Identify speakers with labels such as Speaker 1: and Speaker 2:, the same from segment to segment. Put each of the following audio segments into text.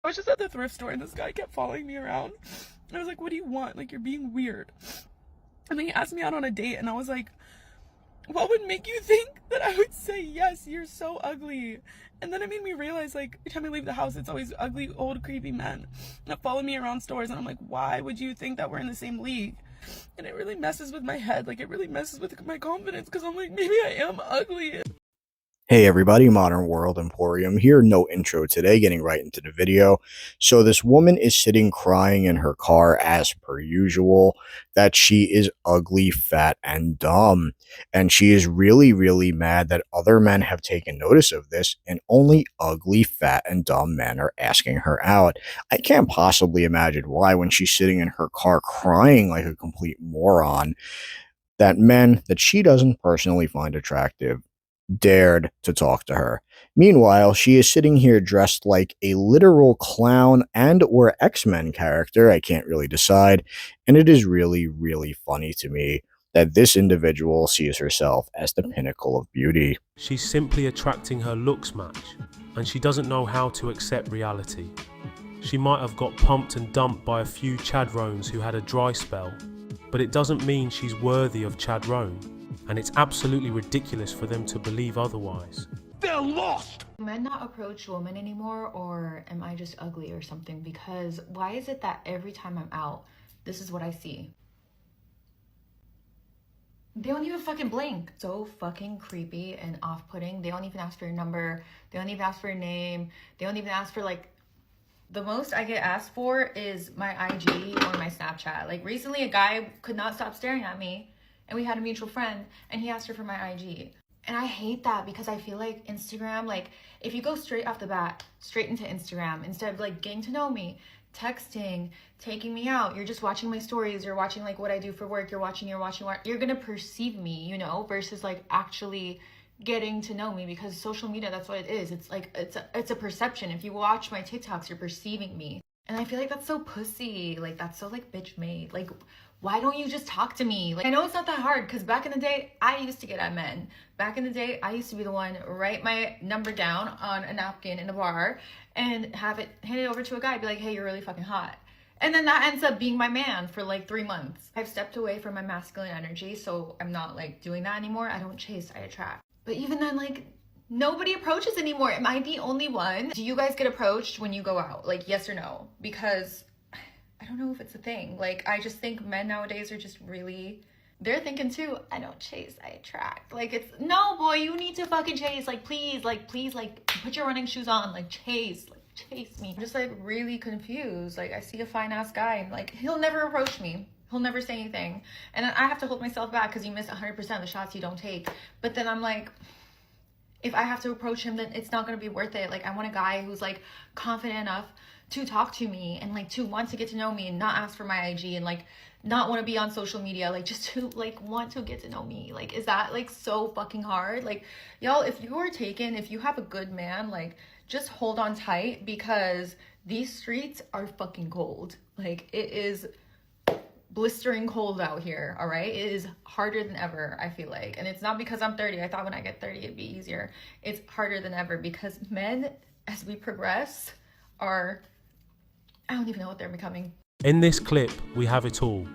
Speaker 1: I was just at the thrift store and this guy kept following me around. I was like, what do you want? Like, you're being weird. And then he asked me out on a date and I was like, what would make you think that I would say yes? You're so ugly. And then it made me realize, like, every time I leave the house, it's always ugly, old, creepy men that follow me around stores. And I'm like, why would you think that we're in the same league? And it really messes with my head. Like, it really messes with my confidence because I'm like, maybe I am ugly.
Speaker 2: Hey everybody, Modern World Emporium here. No intro today, getting right into the video. So this woman is sitting crying in her car as per usual that she is ugly, fat, and dumb. And she is really, really mad that other men have taken notice of this and only ugly, fat, and dumb men are asking her out. I can't possibly imagine why when she's sitting in her car crying like a complete moron that men that she doesn't personally find attractive dared to talk to her. Meanwhile, she is sitting here dressed like a literal clown and or X-Men character, I can't really decide, and it is really really funny to me that this individual sees herself as the pinnacle of beauty.
Speaker 3: She's simply attracting her looks match, and she doesn't know how to accept reality. She might have got pumped and dumped by a few Chadrones who had a dry spell, but it doesn't mean she's worthy of Chadrone, and it's absolutely ridiculous for them to believe otherwise.
Speaker 4: They're lost!
Speaker 5: Do men not approach women anymore, or am I just ugly or something? Because why is it that every time I'm out, this is what I see? They don't even fucking blink. So fucking creepy and off-putting. They don't even ask for your number. They don't even ask for your name. They don't even ask for, like, the most I get asked for is my IG or my Snapchat. Like, recently a guy could not stop staring at me, and we had a mutual friend, and he asked her for my IG. And I hate that because I feel like Instagram, like, if you go straight off the bat, straight into Instagram, instead of, like, getting to know me, texting, taking me out, you're just watching my stories, you're watching, like, what I do for work, you're watching, you're gonna perceive me, you know, versus, like, actually getting to know me, because social media, that's what it is. It's like, it's a perception. If you watch my TikToks, you're perceiving me. And I feel like that's so pussy. Like, that's so, like, bitch made. Like, why don't you just talk to me? Like, I know it's not that hard, because back in the day, I used to get at men. Back in the day, I used to be the one write my number down on a napkin in a bar and have it handed over to a guy, be like, hey, you're really fucking hot. And then that ends up being my man for like 3 months. I've stepped away from my masculine energy, so I'm not like doing that anymore. I don't chase, I attract. But even then, like, nobody approaches anymore. Am I the only one? Do you guys get approached when you go out? Like, yes or no? Because I don't know if it's a thing. Like, I just think men nowadays are just really, they're thinking too, I don't chase, I attract. Like, it's, no, boy, you need to fucking chase. Like, please, put your running shoes on. Like, chase me. I'm just, like, really confused. Like, I see a fine-ass guy, and, like, he'll never approach me. He'll never say anything. And then I have to hold myself back because you miss 100% of the shots you don't take. But then I'm like, if I have to approach him, then it's not going to be worth it. Like, I want a guy who's, like, confident enough to talk to me and, like, to want to get to know me and not ask for my IG and, like, not want to be on social media. Like, just to, like, want to get to know me. Like, is that, like, so fucking hard? Like, y'all, if you are taken, if you have a good man, like, just hold on tight, because these streets are fucking cold. Like, it is blistering cold out here, all right? It is harder than ever, I feel like. And it's not because I'm 30. I thought when I get 30 it'd be easier. It's harder than ever because men, as we progress, are, I don't even know what they're becoming.
Speaker 3: In this clip, we have it all.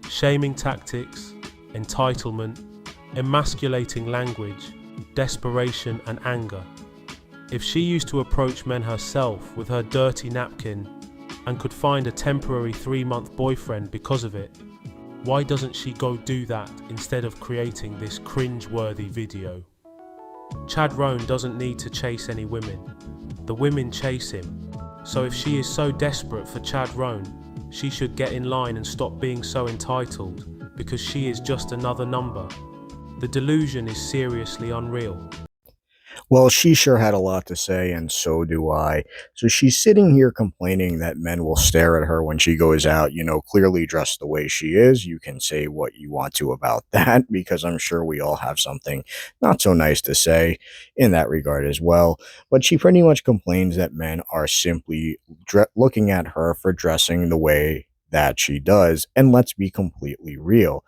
Speaker 3: Shaming tactics, entitlement, emasculating language, desperation and anger. If she used to approach men herself with her dirty napkin and could find a temporary 3-month boyfriend because of it, why doesn't she go do that instead of creating this cringe-worthy video? Chad Roan doesn't need to chase any women. The women chase him. So if she is so desperate for Chad Roan, she should get in line and stop being so entitled, because she is just another number. The delusion is seriously unreal.
Speaker 2: Well, she sure had a lot to say, and so do I. So she's sitting here complaining that men will stare at her when she goes out, clearly dressed the way she is. You can say what you want to about that, because I'm sure we all have something not so nice to say in that regard as well. But she pretty much complains that men are simply looking at her for dressing the way that she does. And let's be completely real.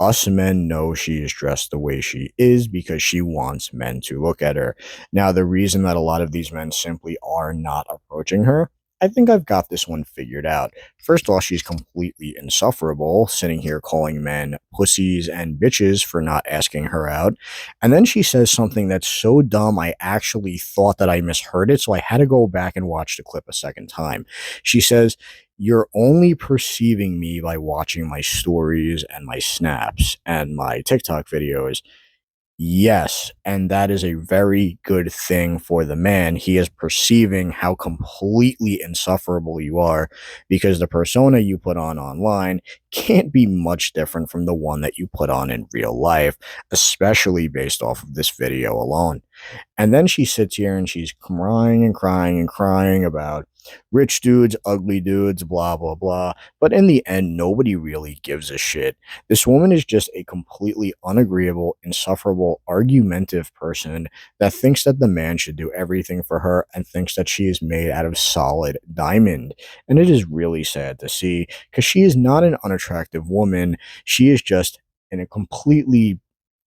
Speaker 2: Us men know she is dressed the way she is because she wants men to look at her. Now, the reason that a lot of these men simply are not approaching her I think I've got this one figured out. First of all, she's completely insufferable, sitting here calling men pussies and bitches for not asking her out. And then she says something that's so dumb, I actually thought that I misheard it, so I had to go back and watch the clip a second time. She says, "You're only perceiving me by watching my stories and my snaps and my TikTok videos." Yes, and that is a very good thing for the man. He is perceiving how completely insufferable you are because the persona you put on online can't be much different from the one that you put on in real life, especially based off of this video alone. And then she sits here and she's crying and crying and crying about rich dudes, ugly dudes, blah, blah, blah. But in the end, nobody really gives a shit. This woman is just a completely unagreeable, insufferable, argumentative person that thinks that the man should do everything for her and thinks that she is made out of solid diamond. And it is really sad to see because she is not an unattractive woman. She is just in a completely,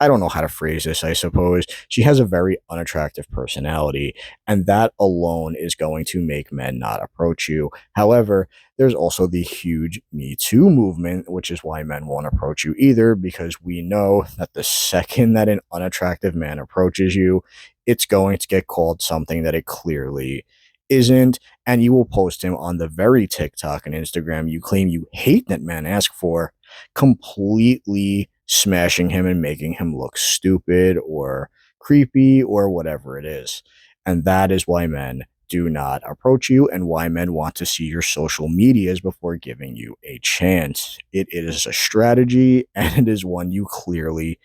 Speaker 2: I don't know how to phrase this, I suppose. She has a very unattractive personality, and that alone is going to make men not approach you. However, there's also the huge Me Too movement, which is why men won't approach you either, because we know that the second that an unattractive man approaches you, it's going to get called something that it clearly isn't, and you will post him on the very TikTok and Instagram you claim you hate that men ask for, completely smashing him and making him look stupid or creepy or whatever it is. And that is why men do not approach you and why men want to see your social medias before giving you a chance. It is a strategy and it is one you clearly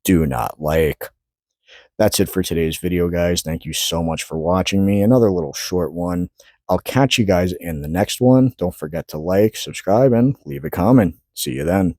Speaker 2: do not like. That's it for today's video, guys. Thank you so much for watching me. Another little short one. I'll catch you guys in the next one. Don't forget to like, subscribe, and leave a comment. See you then.